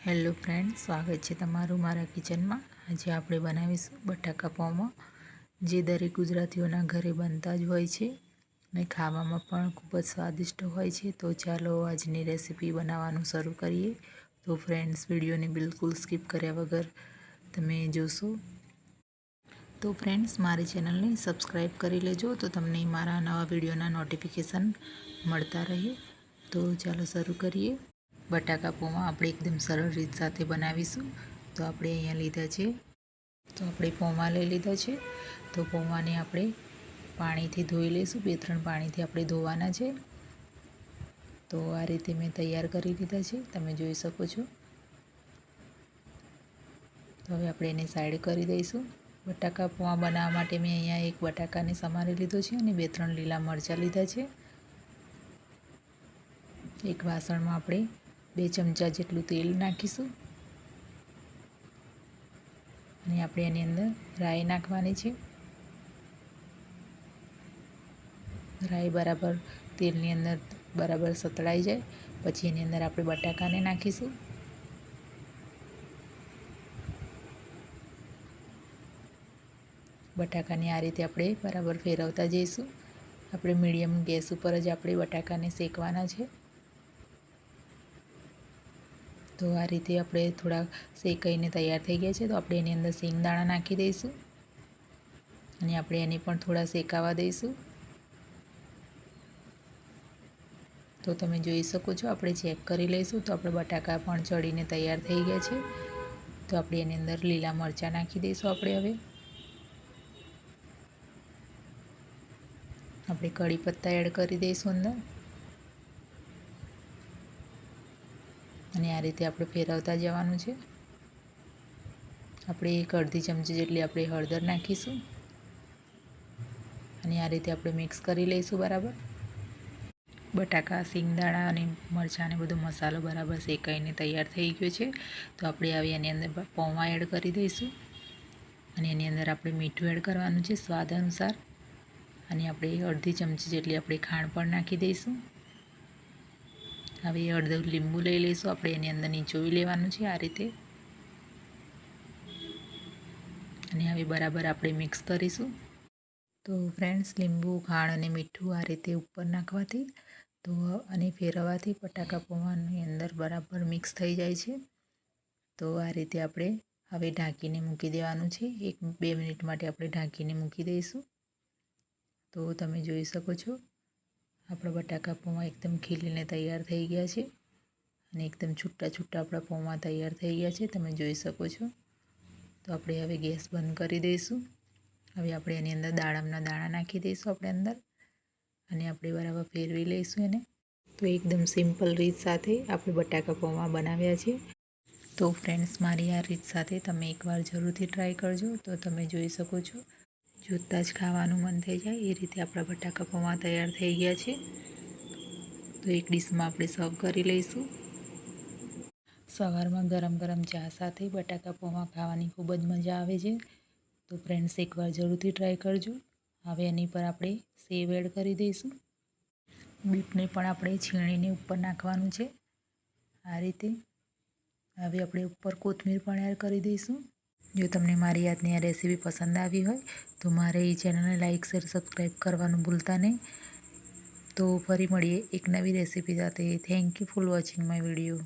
Hello friend, સ્વાગત છે તમારું મારા કિચનમાં। આજે આપણે બનાવીશું બટાકા પૌવા, જે દરેક ગુજરાતીઓના ઘરે બનતા જ હોય છે અને ખાવામાં પણ ખૂબ જ સ્વાદિષ્ટ હોય છે। તો ચાલો આજની રેસીપી બનાવવાનું શરૂ કરીએ। તો ફ્રેન્ડ્સ, વિડીયોને બિલકુલ સ્કીપ કર્યા વગર તમે જોશો। તો ફ્રેન્ડ્સ, મારી ચેનલને સબસ્ક્રાઈબ કરી લેજો તો તમને મારા નવા વિડીયોના નોટિફિકેશન મળતા રહે। તો ચાલો શરૂ કરીએ। બટાકા પૌવા આપણે એકદમ સરળ રીત સાથે બનાવીશું। તો આપણે અહીંયા લીધા છે, તો આપણે પૌવા લઈ લીધા છે। તો પૌવાને આપણે પાણીથી ધોઈ લઈશું। 2-3 પાણીથી આપણે ધોવાના છે। તો આ રીતે મેં તૈયાર કરી લીધા છે, તમે જોઈ શકો છો। તો હવે આપણે એને સાઈડ કરી દઈશું। બટાકા પૌવા બનાવવા માટે મેં અહીંયા એક બટાકાને સમારી લીધો છે અને 2-3 લીલા મરચાં લીધા છે। એક વાસણમાં આપણે 2 ચમચા જેટલું તેલ નાખીશું અને આપણે એની અંદર રાઈ નાખવાની છે। રાઈ બરાબર તેલની અંદર બરાબર સતળાઈ જાય પછી એની અંદર આપણે બટાકાને નાખીશું। બટાકાને આ રીતે આપણે બરાબર ફેરવતા જઈશું। આપણે મીડિયમ ગેસ ઉપર જ આપણે બટાકાને શેકવાના છે। તો આ રીતે આપણે થોડા શેકાઈને તૈયાર થઈ ગયા છે। તો આપણે એની અંદર સિંગદાણા નાખી દઈશું અને આપણે એને પણ થોડા શેકાવા દઈશું। તો તમે જોઈ શકો છો, આપણે ચેક કરી લઈશું તો આપણે બટાકા પણ ચડીને તૈયાર થઈ ગયા છે। તો આપણે એની અંદર લીલા મરચાં નાખી દઈશું। આપણે કઢી પત્તા એડ કરી દઈશું અંદર અને આ રીતે આપણે ફેરવતા જવાનું છે। આપણે 1 અડધી ચમચી જેટલી આપણે હળદર નાખીશું અને આ રીતે આપણે મિક્સ કરી લઈશું બરાબર। બટાકા, સિંગદાણા અને મરચાં અને બધો મસાલો બરાબર શેકાઈને તૈયાર થઈ ગયો છે। તો આપણે હવે એની અંદર પૌવા એડ કરી દઈશું અને એની અંદર આપણે મીઠું એડ કરવાનું છે સ્વાદ અનુસાર અને આપણે અડધી ચમચી જેટલી આપણે ખાંડ પણ નાખી દઈશું। હવે અડધું લીંબુ લઈ લઈશું, આપણે એની અંદર નીચોવી લેવાનું છે આ રીતે અને હવે બરાબર આપણે મિક્સ કરીશું। તો ફ્રેન્ડ્સ, લીંબુ, ખાંડ અને મીઠું આ રીતે ઉપર નાખવાથી તો અને ફેરવવાથી બટાકા પૌવાની અંદર બરાબર મિક્સ થઈ જાય છે। તો આ રીતે આપણે હવે ઢાંકીને મૂકી દેવાનું છે। 1-2 મિનિટ માટે આપણે ઢાંકીને મૂકી દઈશું। તો તમે જોઈ શકો છો, આપણા બટાકા પૌવા એકદમ ખીલીને તૈયાર થઈ ગયા છે અને એકદમ છૂટા છૂટા આપણા પૌવા તૈયાર થઈ ગયા છે, તમે જોઈ શકો છો। તો આપણે હવે ગેસ બંધ કરી દઈશું। હવે આપણે એની અંદર દાડમના દાણા નાખી દઈશું આપણે અંદર અને આપણે બરાબર ફેરવી લઈશું એને। તો એકદમ સિમ્પલ રીત સાથે આપણે બટાકા પૌવા બનાવ્યા છે। તો ફ્રેન્ડ્સ, મારી આ રીત સાથે તમે એકવાર જરૂરથી ટ્રાય કરજો। તો તમે જોઈ શકો છો, જોતાં જ ખાવાનું મન થઈ જાય એ રીતે આપણા બટાકા પૌવા તૈયાર થઈ ગયા છે। તો એક ડીશમાં આપણે સર્વ કરી લઈશું। સવારમાં ગરમ ગરમ ચા સાથે બટાકા પૌવા ખાવાની ખૂબ જ મજા આવે છે। તો ફ્રેન્ડ્સ, એકવાર જરૂરથી ટ્રાય કરજો। હવે એની પર આપણે સેવ એડ કરી દઈશું। બીટને પણ આપણે છીણીને ઉપર નાખવાનું છે આ રીતે। હવે આપણે ઉપર કોથમીર પણ એડ કરી દઈશું। જો તમને મારી આજની આ રેસીપી પસંદ આવી હોય તો મારે એ ચેનલને લાઇક, શેર, સબસ્ક્રાઈબ કરવાનું ભૂલતા નહીં। તો ફરી મળીએ એક નવી રેસીપી સાથે। Thank you for watching my video.